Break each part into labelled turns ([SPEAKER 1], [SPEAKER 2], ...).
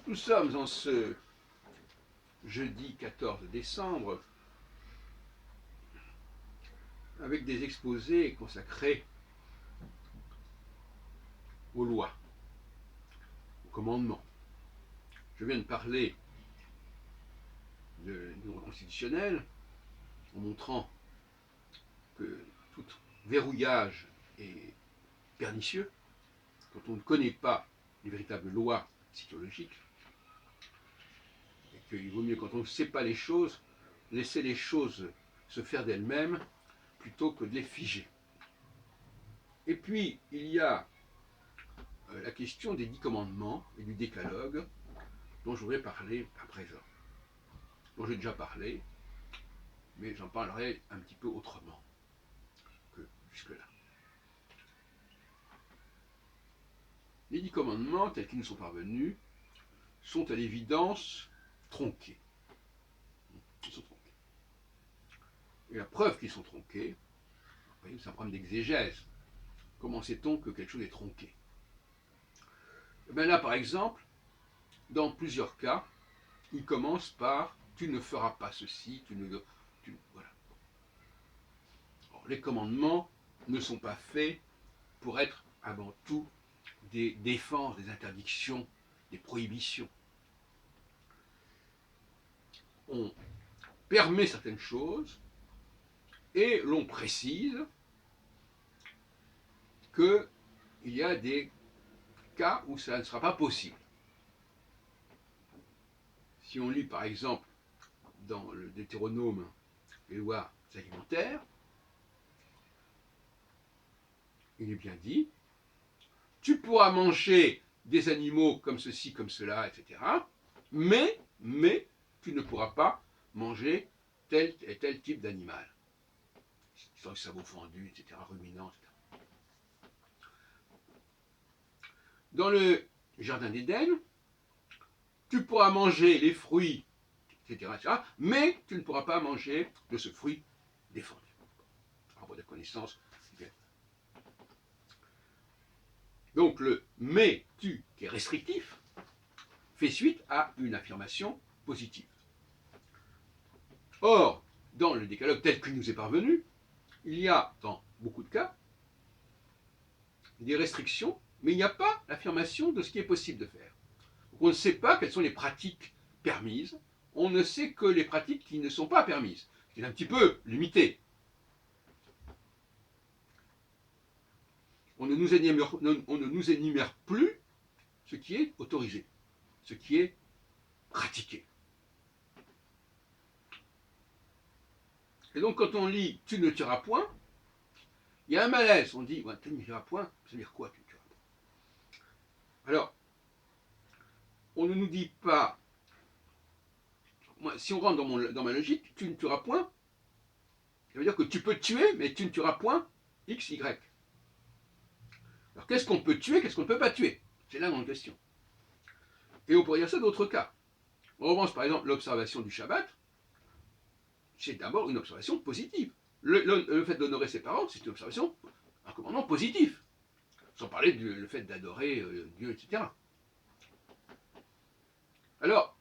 [SPEAKER 1] Nous sommes en ce jeudi 14 décembre avec des exposés consacrés aux lois, aux commandements. Je viens de parler du droit constitutionnel en montrant que tout verrouillage est pernicieux quand on ne connaît pas les véritables lois psychologiques et qu'il vaut mieux, quand on ne sait pas les choses, laisser les choses se faire d'elles-mêmes plutôt que de les figer. Et puis, il y a la question des 10 commandements et du décalogue dont je voudrais parler à présent, dont j'ai déjà parlé, mais j'en parlerai un petit peu autrement que jusque-là. Les 10 commandements, tels qu'ils nous sont parvenus, sont à l'évidence tronqués. Ils sont tronqués. Et la preuve qu'ils sont tronqués, c'est un problème d'exégèse. Comment sait-on que quelque chose est tronqué? Et bien là, par exemple, dans plusieurs cas, il commence par « tu ne feras pas ceci, voilà. » Alors, les commandements ne sont pas faits pour être avant tout des défenses, des interdictions, des prohibitions. On permet certaines choses et l'on précise qu'il y a des cas où ça ne sera pas possible. Si on lit par exemple dans le Deutéronome les lois alimentaires, il est bien dit, tu pourras manger des animaux comme ceci, comme cela, etc. Mais tu ne pourras pas manger tel et tel type d'animal. Sabot fendu, etc., ruminant, etc. Dans le jardin d'Éden, tu pourras manger les fruits, etc., mais tu ne pourras pas manger de ce fruit défendu. Arbre de connaissance. Donc le mais tu qui est restrictif fait suite à une affirmation positive. Or, dans le décalogue tel qu'il nous est parvenu, il y a dans beaucoup de cas des restrictions, mais il n'y a pas l'affirmation de ce qui est possible de faire. Donc on ne sait pas quelles sont les pratiques permises, on ne sait que les pratiques qui ne sont pas permises, ce qui est un petit peu limité. On ne nous énumère plus ce qui est autorisé, ce qui est pratiqué. Et donc quand on lit « tu ne tueras point », il y a un malaise. On dit ouais, « tu ne tueras point », ça veut dire quoi tu ne tueras pas? Alors, on ne nous dit pas, si on rentre dans ma logique, « tu ne tueras point », ça veut dire que tu peux tuer, mais tu ne tueras point X, Y. Alors qu'est-ce qu'on peut tuer, qu'est-ce qu'on ne peut pas tuer? C'est la grande question. Et on pourrait dire ça d'autres cas. En revanche, par exemple, l'observation du Shabbat, c'est d'abord une observation positive. Le fait d'honorer ses parents, c'est une observation, un commandement positif. Sans parler du fait d'adorer Dieu, etc. Alors,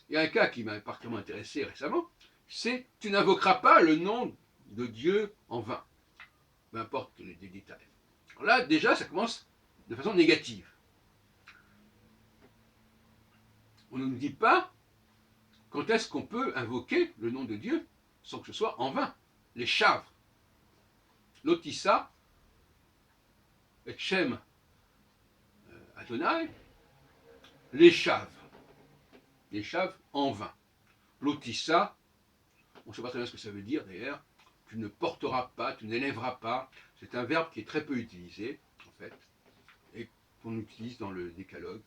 [SPEAKER 1] il y a un cas qui m'a particulièrement intéressé récemment, c'est « tu n'invoqueras pas le nom de Dieu en vain ». Peu importe les détails. Alors là, déjà, ça commence de façon négative. On ne nous dit pas quand est-ce qu'on peut invoquer le nom de Dieu sans que ce soit en vain. Les chavres. Lotissa, et Shem Adonai, les chaves. Les chaves en vain. Lotissa, on ne sait pas très bien ce que ça veut dire d'ailleurs. Tu ne porteras pas, tu n'élèveras pas. C'est un verbe qui est très peu utilisé, en fait, et qu'on utilise dans le décalogue.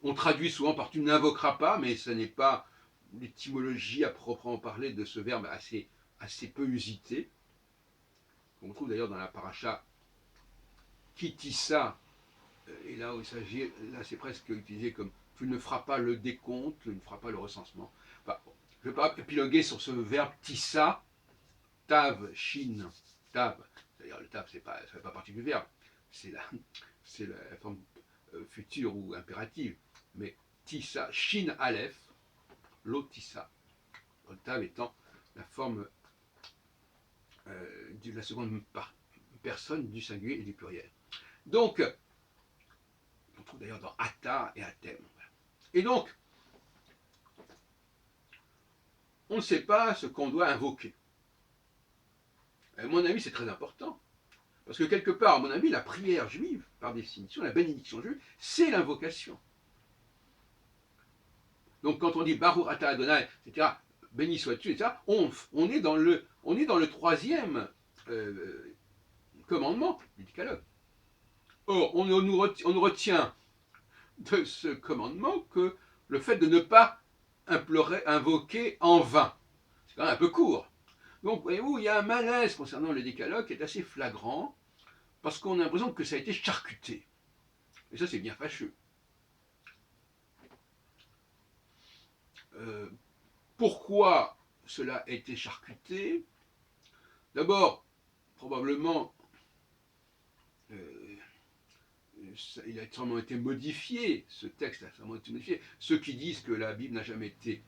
[SPEAKER 1] On traduit souvent par tu n'invoqueras pas, mais ce n'est pas l'étymologie à proprement parler de ce verbe assez peu usité. On trouve d'ailleurs dans la paracha Kitissa, et là où il s'agit, là c'est presque utilisé comme tu ne feras pas le décompte, tu ne feras pas le recensement. Enfin, je ne vais pas épiloguer sur ce verbe tissa, tav, shin, tav. D'ailleurs, le tav, ça ne fait pas partie du verbe, c'est la forme future ou impérative. Mais Tissa, Shin Aleph, Lotissa, Tav étant la forme de la seconde personne du singulier et du pluriel. Donc, on trouve d'ailleurs dans Ata et Atem. Et donc, on ne sait pas ce qu'on doit invoquer. À mon avis, c'est très important. Parce que quelque part, à mon avis, la prière juive, par définition, la bénédiction juive, c'est l'invocation. Donc quand on dit Baruch Ata Adonai, etc., béni sois-tu, etc., on est dans le troisième commandement du Décalogue. Or, on nous retient de ce commandement que le fait de ne pas invoquer en vain. C'est quand même un peu court. Donc, voyez-vous, il y a un malaise concernant le Décalogue qui est assez flagrant, parce qu'on a l'impression que ça a été charcuté. Et ça, c'est bien fâcheux. Pourquoi cela a été charcuté? D'abord, probablement, il a sûrement été modifié, ce texte a sûrement été modifié. Ceux qui disent que la Bible n'a jamais été,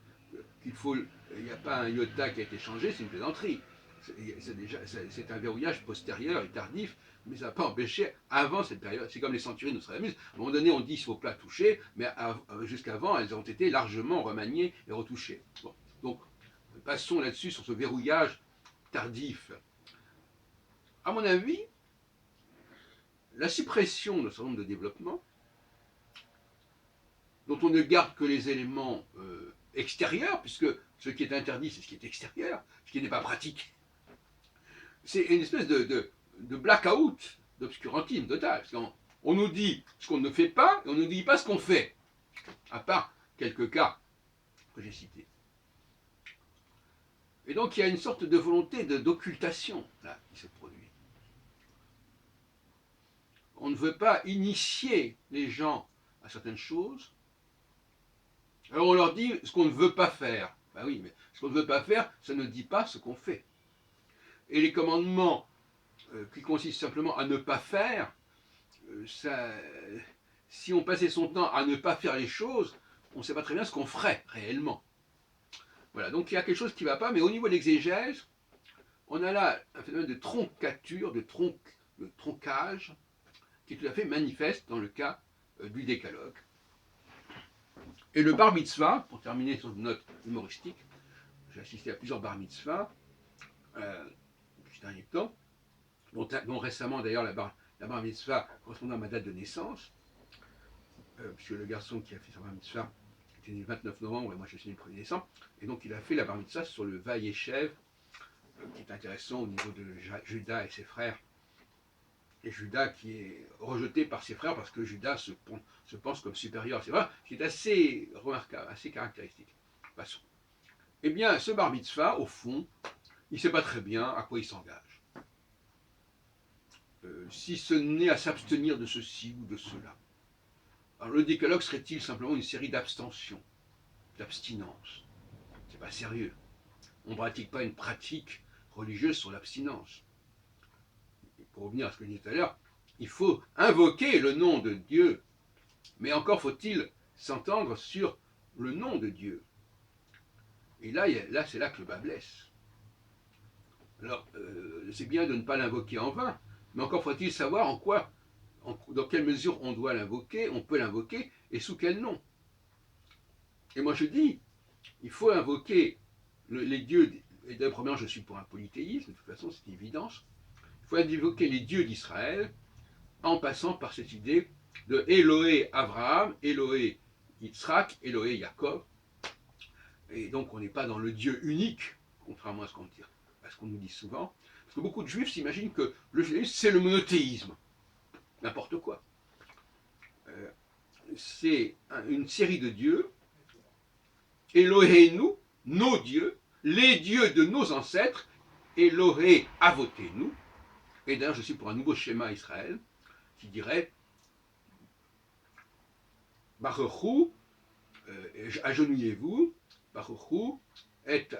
[SPEAKER 1] il n'y a pas un iota qui a été changé, c'est une plaisanterie. C'est un verrouillage postérieur et tardif, mais ça n'a pas empêché, avant cette période, c'est comme les centuries Nostradamus, à un moment donné on dit qu'il ne faut pas toucher, mais jusqu'avant elles ont été largement remaniées et retouchées. Bon. Donc passons là-dessus sur ce verrouillage tardif. À mon avis, la suppression d'un certain nombre de développements, dont on ne garde que les éléments extérieurs, puisque ce qui est interdit, c'est ce qui est extérieur, ce qui n'est pas pratique. C'est une espèce de blackout, d'obscurantisme total. On nous dit ce qu'on ne fait pas, et on ne nous dit pas ce qu'on fait, à part quelques cas que j'ai cités. Et donc il y a une sorte de volonté d'occultation là qui se produit. On ne veut pas initier les gens à certaines choses. Alors on leur dit ce qu'on ne veut pas faire. Ben oui, mais ce qu'on ne veut pas faire, ça ne dit pas ce qu'on fait. Et les commandements qui consistent simplement à ne pas faire, si on passait son temps à ne pas faire les choses, on ne sait pas très bien ce qu'on ferait réellement. Voilà, donc il y a quelque chose qui ne va pas, mais au niveau de l'exégèse, on a là un phénomène de troncature, de troncage, qui est tout à fait manifeste dans le cas du décalogue. Et le bar mitzvah, pour terminer sur une note humoristique, j'ai assisté à plusieurs bar mitzvahs ces derniers temps, dont récemment d'ailleurs la bar mitzvah correspondant à ma date de naissance, puisque le garçon qui a fait sa bar mitzvah était né le 29 novembre et moi je suis né le 1er décembre, et donc il a fait la bar mitzvah sur le Vayeshev, qui est intéressant au niveau de Judas et ses frères. Et Judas qui est rejeté par ses frères parce que Judas se pense comme supérieur à ses frères, ce qui est assez remarquable, assez caractéristique. Passons. Eh bien, ce bar mitzvah, au fond, il ne sait pas très bien à quoi il s'engage. Si ce n'est à s'abstenir de ceci ou de cela. Alors le décalogue serait-il simplement une série d'abstentions, d'abstinence? C'est pas sérieux. On ne pratique pas une pratique religieuse sur l'abstinence. Pour revenir à ce que je disais tout à l'heure, il faut invoquer le nom de Dieu, mais encore faut-il s'entendre sur le nom de Dieu. Et là c'est là que le bas blesse. Alors, c'est bien de ne pas l'invoquer en vain, mais encore faut-il savoir dans quelle mesure on doit l'invoquer, on peut l'invoquer, et sous quel nom. Et moi je dis, il faut invoquer les dieux, et d'abord premièrement je suis pour un polythéisme, de toute façon c'est une évidence, il faut invoquer les dieux d'Israël, en passant par cette idée de Elohé Abraham, Elohé Yitzhak, Elohé Yaakov. Et donc on n'est pas dans le Dieu unique, contrairement à ce qu'on nous dit souvent. Parce que beaucoup de juifs s'imaginent que le judaïsme c'est le monothéisme. N'importe quoi. C'est une série de dieux. Elohé nous, nos dieux, les dieux de nos ancêtres, Elohé Avotenu. Et d'ailleurs je suis pour un nouveau schéma Israël, qui dirait Baruch agenouillez-vous, Baruch est.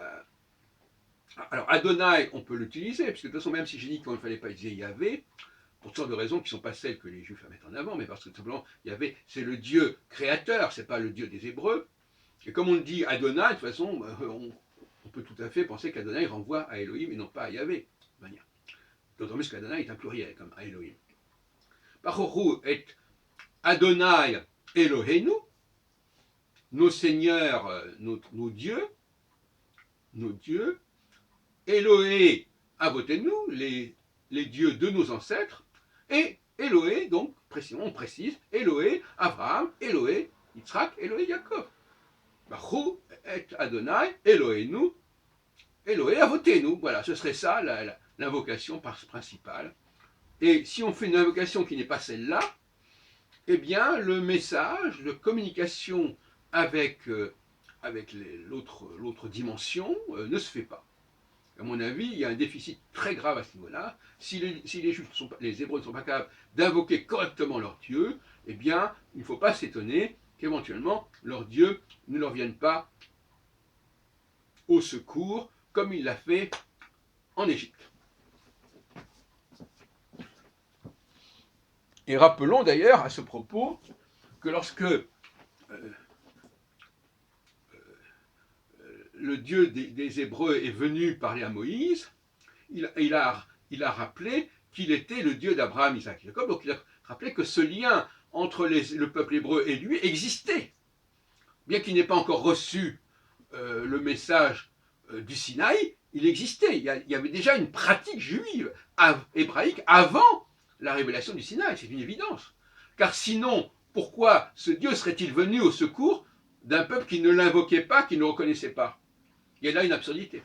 [SPEAKER 1] Alors Adonai, on peut l'utiliser, puisque de toute façon, même si j'ai dit qu'il ne fallait pas utiliser Yahvé, pour toutes sortes de raisons qui ne sont pas celles que les Juifs mettent en avant, mais parce que tout simplement, c'est le Dieu créateur, c'est pas le Dieu des Hébreux. Et comme on le dit Adonai, de toute façon, on peut tout à fait penser qu'Adonai renvoie à Elohim et non pas à Yahvé. D'autant plus qu'Adonai est un pluriel, comme à Elohim. Baruch est Adonai Eloheinu, nos seigneurs, nos dieux, Elohé Avotenu, les dieux de nos ancêtres, et Elohé, donc, on précise, Elohé Abraham, Elohé Yitzhak, Elohé Yaakov. Baruch et Adonai Eloheinu, Elohé Avotenu. Voilà, ce serait ça l'invocation principale. Et si on fait une invocation qui n'est pas celle-là, eh bien, le message de communication avec l'autre dimension ne se fait pas. À mon avis, il y a un déficit très grave à ce niveau-là. Si les Hébreux ne sont pas capables d'invoquer correctement leur Dieu, eh bien, il ne faut pas s'étonner qu'éventuellement, leur Dieu ne leur vienne pas au secours, comme il l'a fait en Égypte. Et rappelons d'ailleurs à ce propos que lorsque le Dieu des Hébreux est venu parler à Moïse, il a rappelé qu'il était le Dieu d'Abraham, Isaac et Jacob, donc il a rappelé que ce lien entre le peuple hébreu et lui existait. Bien qu'il n'ait pas encore reçu le message du Sinaï, il existait. Il y avait déjà une pratique juive, hébraïque, avant la révélation du Sinaï, c'est une évidence. Car sinon, pourquoi ce Dieu serait-il venu au secours d'un peuple qui ne l'invoquait pas, qui ne le reconnaissait pas? Il y a là une absurdité.